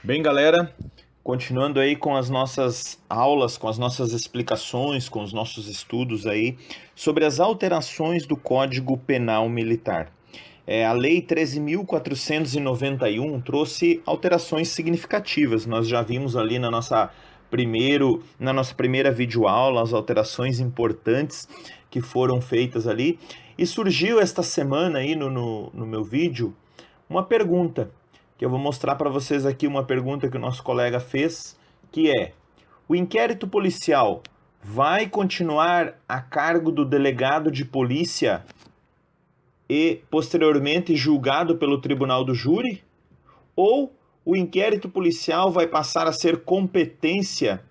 Bem, galera, continuando aí com as nossas aulas, com as nossas explicações, com os nossos estudos aí sobre as alterações do Código Penal Militar. A Lei 13.491 trouxe alterações significativas. Nós já vimos ali na nossa primeira videoaula as alterações importantes que foram feitas ali. E surgiu esta semana aí no meu vídeo uma pergunta, que eu vou mostrar para vocês aqui uma pergunta que o nosso colega fez, que é: o inquérito policial vai continuar a cargo do delegado de polícia e posteriormente julgado pelo tribunal do júri? Ou o inquérito policial vai passar a ser competência,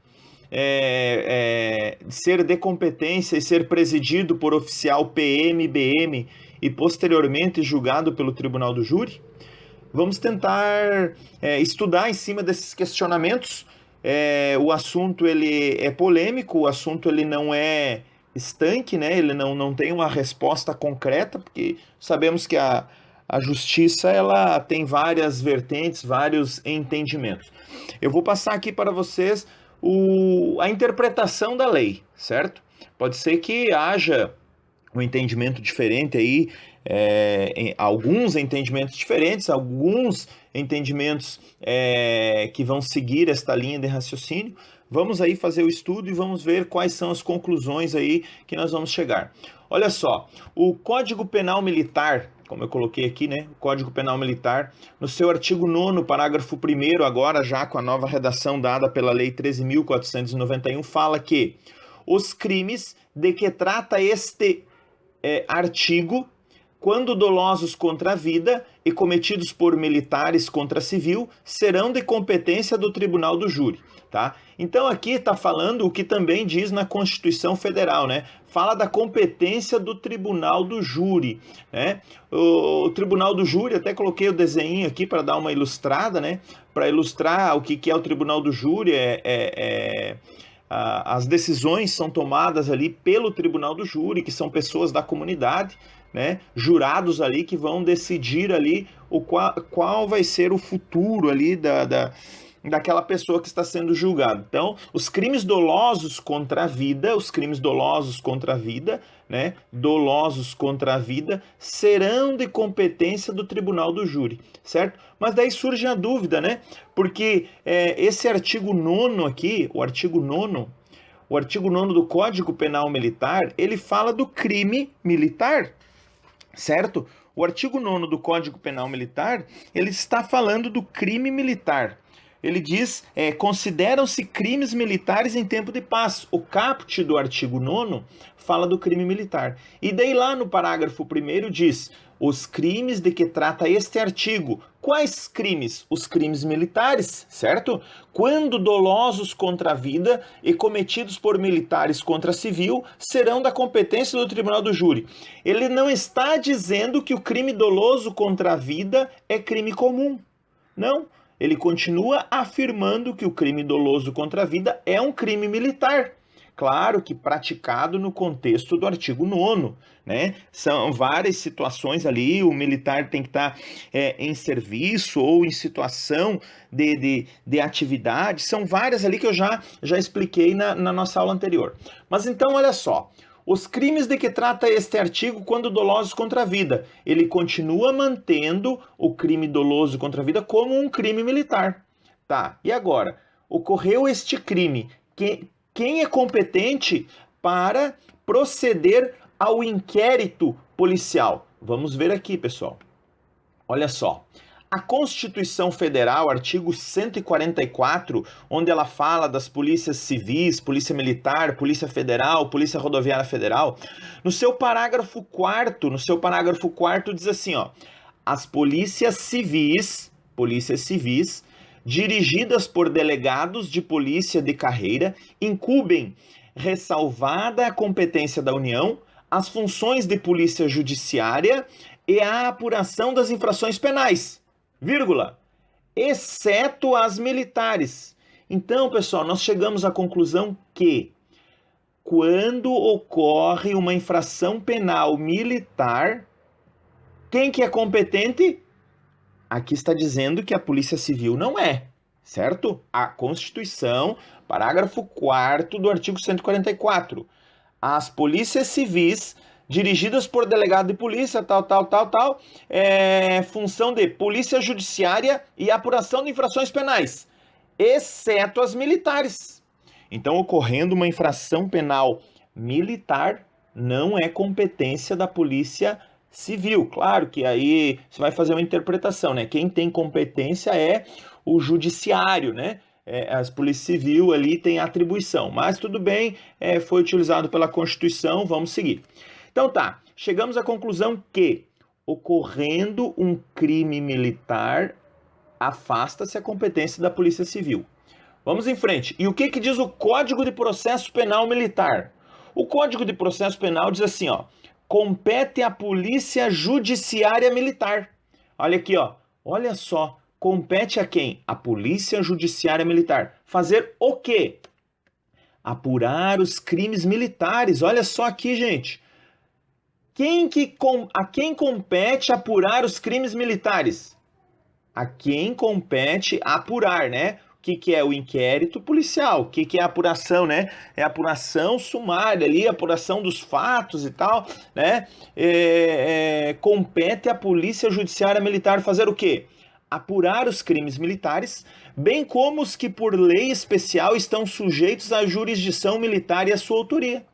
ser de competência e ser presidido por oficial PM, BM e posteriormente julgado pelo tribunal do júri? Vamos tentar estudar em cima desses questionamentos. O assunto ele é polêmico, o assunto ele não é estanque, né? Ele não tem uma resposta concreta, porque sabemos que a justiça ela tem várias vertentes, vários entendimentos. Eu vou passar aqui para vocês a interpretação da lei, certo? Pode ser que haja um entendimento diferente aí, alguns entendimentos diferentes, alguns entendimentos que vão seguir esta linha de raciocínio. Vamos aí fazer o estudo e vamos ver quais são as conclusões aí que nós vamos chegar. Olha só, o Código Penal Militar, como eu coloquei aqui, né? O Código Penal Militar, no seu artigo 9º, parágrafo 1º, agora já com a nova redação dada pela Lei 13.491, fala que os crimes de que trata este artigo, quando dolosos contra a vida e cometidos por militares contra civil, serão de competência do tribunal do júri, tá? Então aqui está falando o que também diz na Constituição Federal, né? Fala da competência do tribunal do júri, né? O tribunal do júri, até coloquei o desenho aqui para dar uma ilustrada, né? Para ilustrar o que é o tribunal do júri, as decisões são tomadas ali pelo tribunal do júri, que são pessoas da comunidade, né, jurados ali que vão decidir ali qual vai ser o futuro ali daquela pessoa que está sendo julgada. Então, os crimes dolosos contra a vida, né, dolosos contra a vida, serão de competência do tribunal do júri, certo? Mas daí surge a dúvida, né? Porque esse artigo 9º aqui, o artigo 9º do Código Penal Militar, ele fala do crime militar, certo? O artigo 9º do Código Penal Militar, ele está falando do crime militar. Ele diz, consideram-se crimes militares em tempo de paz. O caput do artigo 9º fala do crime militar. E daí lá no parágrafo 1º diz, os crimes de que trata este artigo. Quais crimes? Os crimes militares, certo? Quando dolosos contra a vida e cometidos por militares contra civil, serão da competência do tribunal do júri. Ele não está dizendo que o crime doloso contra a vida é crime comum. Não. Ele continua afirmando que o crime doloso contra a vida é um crime militar. Claro que praticado no contexto do artigo 9º, né? São várias situações ali, o militar tem que estar em serviço ou em situação de atividade, são várias ali que eu já expliquei na nossa aula anterior. Mas então, olha só, os crimes de que trata este artigo quando dolosos contra a vida, ele continua mantendo o crime doloso contra a vida como um crime militar. Tá, e agora? Ocorreu este crime, quem é competente para proceder ao inquérito policial? Vamos ver aqui, pessoal. Olha só. A Constituição Federal, artigo 144, onde ela fala das polícias civis, polícia militar, polícia federal, polícia rodoviária federal, no seu parágrafo 4º diz assim, ó, as polícias civis, dirigidas por delegados de polícia de carreira, incumbem, ressalvada a competência da União, as funções de polícia judiciária e a apuração das infrações penais, vírgula, exceto as militares. Então, pessoal, nós chegamos à conclusão que quando ocorre uma infração penal militar, quem que é competente? Aqui está dizendo que a Polícia Civil não é, certo? A Constituição, parágrafo 4º do artigo 144. As polícias civis dirigidas por delegado de polícia, função de polícia judiciária e apuração de infrações penais, exceto as militares. Então, ocorrendo uma infração penal militar, não é competência da polícia civil. Claro que aí você vai fazer uma interpretação, né? Quem tem competência é o judiciário, né? As polícias civil ali tem atribuição, mas tudo bem, foi utilizado pela Constituição, vamos seguir. Então tá, chegamos à conclusão que, ocorrendo um crime militar, afasta-se a competência da Polícia Civil. Vamos em frente. E o que diz o Código de Processo Penal Militar? O Código de Processo Penal diz assim, ó, compete à Polícia Judiciária Militar. Olha aqui, ó, olha só, compete a quem? A Polícia Judiciária Militar. Fazer o quê? Apurar os crimes militares. Olha só aqui, gente. A quem compete apurar os crimes militares? A quem compete apurar, né? O que é o inquérito policial? O que é a apuração, né? É a apuração sumária ali, a apuração dos fatos e tal, né? Compete à Polícia Judiciária Militar fazer o quê? Apurar os crimes militares, bem como os que por lei especial estão sujeitos à jurisdição militar e à sua autoria.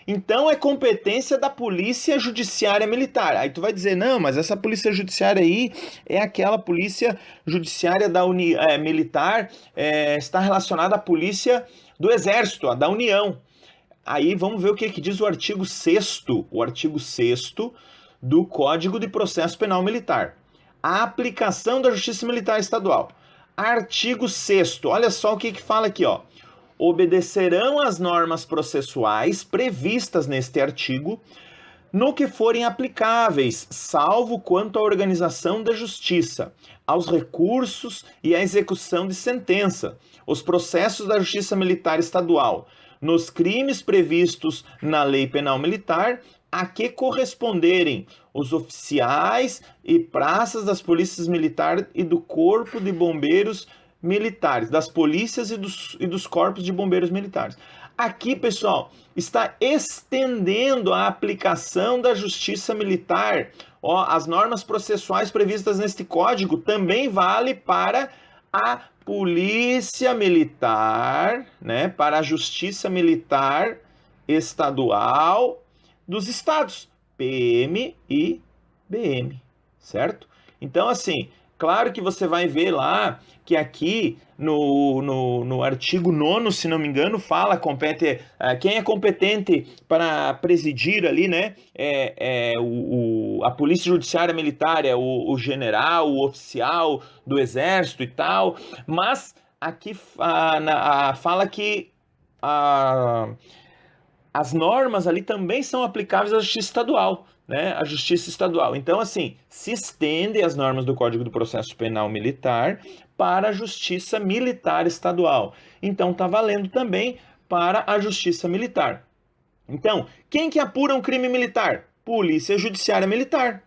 Então é competência da Polícia Judiciária Militar. Aí tu vai dizer, não, mas essa Polícia Judiciária aí é aquela Polícia Judiciária militar, está relacionada à Polícia do Exército, a da União. Aí vamos ver o que diz o artigo 6º, do Código de Processo Penal Militar. A aplicação da Justiça Militar Estadual. Artigo 6º, olha só o que fala aqui, ó. Obedecerão às normas processuais previstas neste artigo no que forem aplicáveis, salvo quanto à organização da justiça, aos recursos e à execução de sentença, os processos da Justiça Militar Estadual, nos crimes previstos na Lei Penal Militar, a que corresponderem os oficiais e praças das polícias militares e do Corpo de Bombeiros Militares, das polícias e dos corpos de bombeiros militares. Aqui, pessoal, está estendendo a aplicação da justiça militar. Ó, as normas processuais previstas neste código também vale para a polícia militar, né, para a justiça militar estadual dos estados, PM e BM, certo? Então, assim, claro que você vai ver lá que aqui no artigo 9º, se não me engano, fala quem é competente para presidir ali, né? A Polícia Judiciária Militar, é o general, o oficial do Exército e tal, mas aqui fala que as normas ali também são aplicáveis à Justiça Estadual, né? A Justiça Estadual. Então, assim, se estendem as normas do Código do Processo Penal Militar para a Justiça Militar Estadual. Então, está valendo também para a Justiça Militar. Então, quem que apura um crime militar? Polícia Judiciária Militar.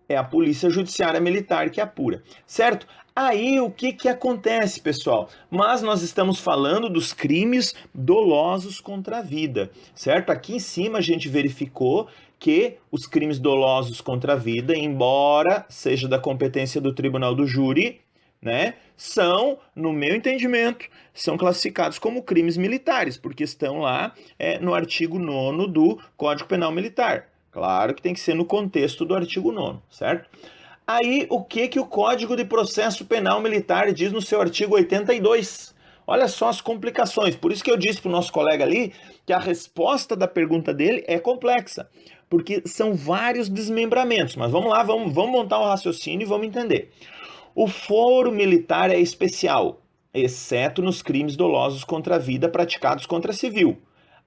É a Polícia Judiciária Militar que apura, certo? Aí o que acontece, pessoal? Mas nós estamos falando dos crimes dolosos contra a vida, certo? Aqui em cima a gente verificou que os crimes dolosos contra a vida, embora seja da competência do Tribunal do Júri, né, são, no meu entendimento, são classificados como crimes militares, porque estão lá no artigo 9º do Código Penal Militar. Claro que tem que ser no contexto do artigo 9º, certo? Aí, o que o Código de Processo Penal Militar diz no seu artigo 82? Olha só as complicações. Por isso que eu disse para o nosso colega ali que a resposta da pergunta dele é complexa, porque são vários desmembramentos. Mas vamos lá, vamos montar um raciocínio e vamos entender. O foro militar é especial, exceto nos crimes dolosos contra a vida praticados contra civil.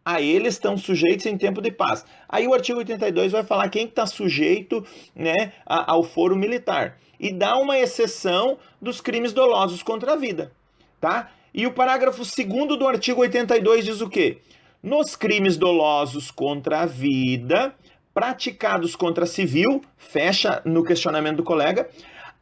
A eles estão sujeitos em tempo de paz. Aí o artigo 82 vai falar quem está sujeito, né, ao foro militar. E dá uma exceção dos crimes dolosos contra a vida, tá? E o parágrafo 2º do artigo 82 diz o quê? Nos crimes dolosos contra a vida, praticados contra civil, fecha no questionamento do colega,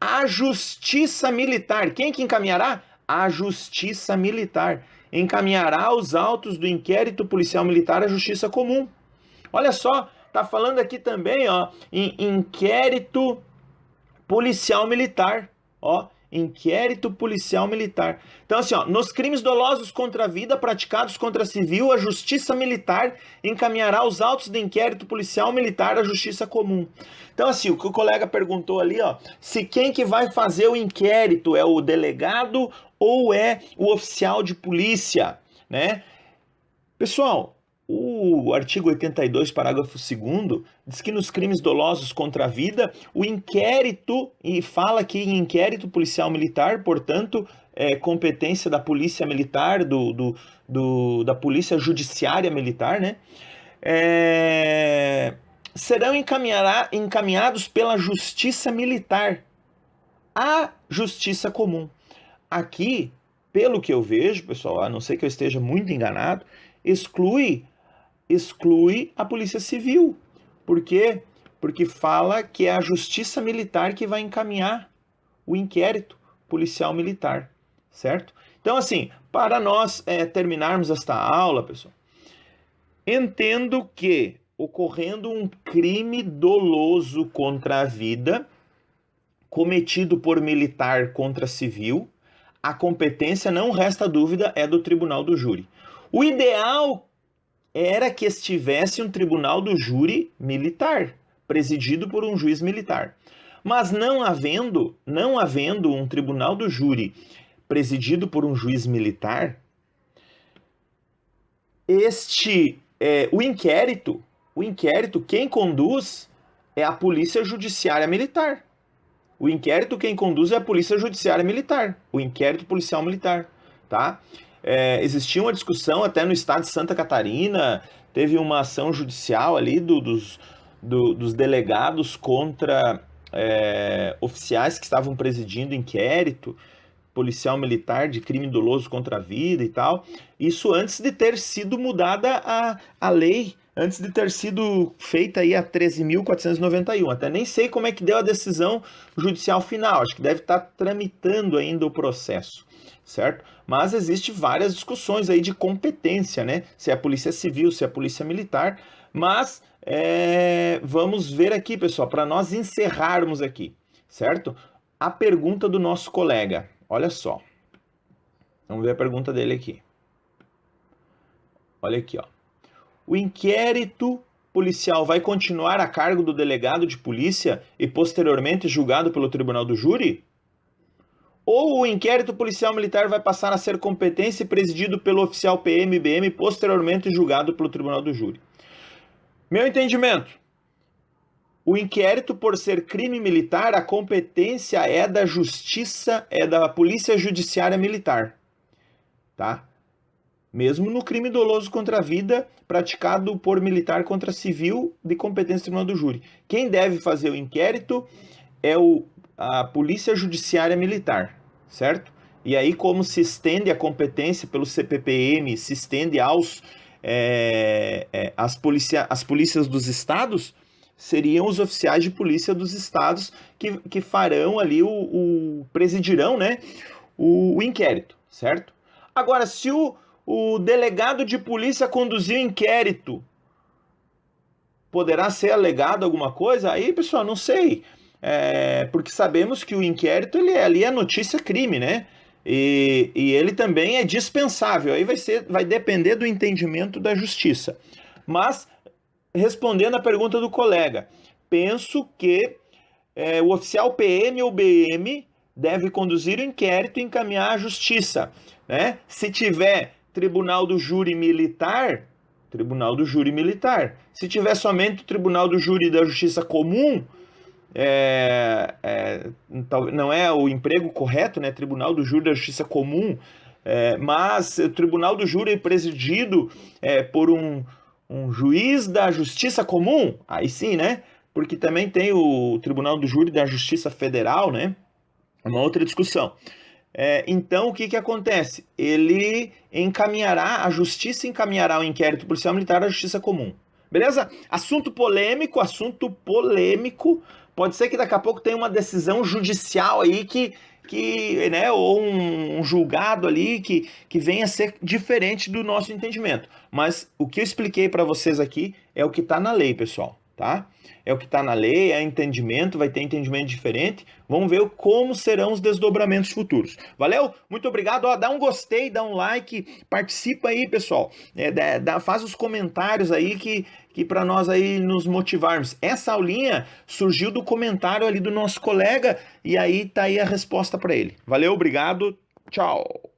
a justiça militar, quem que encaminhará? à Justiça Militar. Encaminhará os autos do inquérito policial militar à Justiça Comum. Olha só, tá falando aqui também, ó, em inquérito policial militar, ó, inquérito policial militar. Então, assim, ó, nos crimes dolosos contra a vida praticados contra civil, a Justiça Militar encaminhará os autos de inquérito policial militar à Justiça Comum. Então, assim, o que o colega perguntou ali, ó, se quem que vai fazer o inquérito é o delegado ou é o oficial de polícia, né? Pessoal, o artigo 82, parágrafo 2º, diz que nos crimes dolosos contra a vida, o inquérito, e fala que em inquérito policial militar, portanto, é competência da polícia militar, da polícia judiciária militar, né? Serão encaminhados pela justiça militar à justiça comum. Aqui, pelo que eu vejo, pessoal, a não ser que eu esteja muito enganado, exclui a Polícia Civil. Por quê? Porque fala que é a Justiça Militar que vai encaminhar o inquérito policial militar, certo? Então, assim, para nós terminarmos esta aula, pessoal, entendo que, ocorrendo um crime doloso contra a vida, cometido por militar contra civil, a competência, não resta dúvida, é do Tribunal do Júri. O ideal era que estivesse um tribunal do júri militar, presidido por um juiz militar. Mas não havendo um tribunal do júri presidido por um juiz militar, o inquérito, quem conduz é a Polícia Judiciária Militar. O inquérito quem conduz é a Polícia Judiciária Militar, o inquérito policial militar, tá? Existia uma discussão até no estado de Santa Catarina, teve uma ação judicial ali dos delegados contra oficiais que estavam presidindo inquérito policial militar de crime doloso contra a vida e tal. Isso antes de ter sido mudada a lei, antes de ter sido feita aí a 13.491. Até nem sei como é que deu a decisão judicial final, acho que deve estar tramitando ainda o processo, certo? Mas existe várias discussões aí de competência, né? Se é a Polícia Civil, se é a Polícia Militar, mas vamos ver aqui, pessoal, para nós encerrarmos aqui, certo? A pergunta do nosso colega, olha só. Vamos ver a pergunta dele aqui. Olha aqui, ó. O inquérito policial vai continuar a cargo do delegado de polícia e posteriormente julgado pelo Tribunal do Júri? Ou o inquérito policial militar vai passar a ser competência e presidido pelo oficial PM-BM e posteriormente julgado pelo Tribunal do Júri? Meu entendimento, o inquérito, por ser crime militar, a competência é da Justiça, é da Polícia Judiciária Militar, tá? Mesmo no crime doloso contra a vida praticado por militar contra civil de competência do Tribunal do Júri. Quem deve fazer o inquérito é a Polícia Judiciária Militar, certo? E aí, como se estende a competência pelo CPPM, se estende as polícias dos estados, seriam os oficiais de polícia dos estados que farão ali, presidirão, né, o inquérito, certo? Agora, se o delegado de polícia conduzir o inquérito, poderá ser alegado alguma coisa? Aí, pessoal, não sei. Porque sabemos que o inquérito ali é notícia-crime, né? E ele também é dispensável. Aí vai depender do entendimento da justiça. Mas, respondendo à pergunta do colega, penso que o oficial PM ou BM deve conduzir o inquérito e encaminhar à justiça, né? Se tiver Tribunal do Júri Militar, Tribunal do Júri Militar. Se tiver somente o Tribunal do Júri da Justiça Comum, não é o emprego correto, né? Tribunal do Júri da Justiça Comum, mas o Tribunal do Júri presidido por um juiz da Justiça Comum, aí sim, né? Porque também tem o Tribunal do Júri da Justiça Federal, né? É uma outra discussão. Então, o que acontece? A justiça encaminhará o inquérito policial militar à Justiça Comum. Beleza? Assunto polêmico. Pode ser que daqui a pouco tenha uma decisão judicial aí que que, né, ou um julgado ali que venha a ser diferente do nosso entendimento. Mas o que eu expliquei para vocês aqui é o que está na lei, pessoal, tá? É o que está na lei, é entendimento, vai ter entendimento diferente. Vamos ver como serão os desdobramentos futuros. Valeu? Muito obrigado. Ó, dá um gostei, dá um like, participa aí, pessoal. Faz os comentários aí que para nós aí nos motivarmos. Essa aulinha surgiu do comentário ali do nosso colega e aí tá aí a resposta para ele. Valeu, obrigado, tchau.